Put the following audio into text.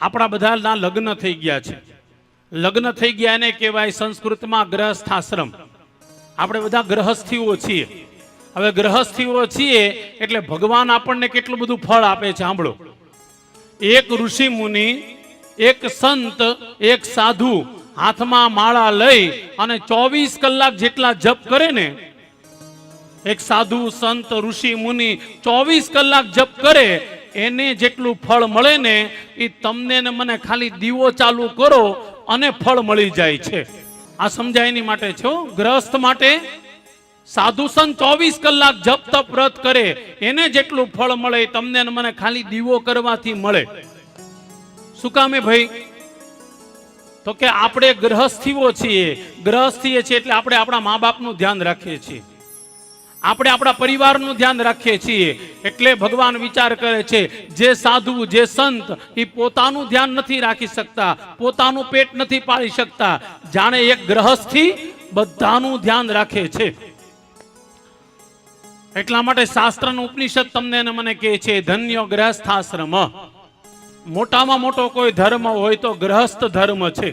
આપણા બધાના લગ્ન થઈ ગયા છે. લગ્ન થઈ ગયા એને કહેવાય સંસ્કૃતમાં ગ્રહસ્થ આશ્રમ. આપણે બધા ગ્રહસ્થીઓ છીએ. હવે ગ્રહસ્થીઓ છીએ એટલે ભગવાન આપણને કેટલું બધું ફળ આપે છે. સાંભળો, એક ઋષિ મુનિ, એક સંત, એક સાધુ હાથમાં માળા લઈ અને 24 કલાક જેટલા જપ કરે ને, એક સાધુ સંત ઋષિ મુનિ 24 કલાક જપ કરે એને જેટલું ફળ મળે ને એ તમને ને મને ખાલી દીવો ચાલુ કરો અને ફળ મળી જાય છે. આ સમજાય એની માટે છો. ગ્રહસ્થ માટે સાધુ સંત 24 કલાક જપ તપ વ્રત કરે એને જેટલું ફળ મળે તમને ને મને ખાલી દીવો કરવાથી મળે. શું કામે ભાઈ? તો કે આપણે ગ્રહસ્થીઓ છીએ. ગ્રહસ્થીએ છીએ એટલે આપણે આપણા મા બાપનું ધ્યાન રાખીએ છીએ, આપણે આપણા પરિવારનું ધ્યાન રાખીએ છીએ. એટલે ભગવાન વિચાર કરે છે જે સાધુ જે સંત એ પોતાનું ધ્યાન નથી રાખી શકતા, પોતાનું પેટ નથી પાળી શકતા, જાણે એક ગ્રહસ્થી બધાનું ધ્યાન રાખે છે. એટલા માટે શાસ્ત્રનું ઉપનિષદ તમને ને મને કહે છે ધન્ય ગ્રહસ્થાશ્રમ. મોટામાં મોટો કોઈ ધર્મ હોય તો ગ્રહસ્થ ધર્મ છે.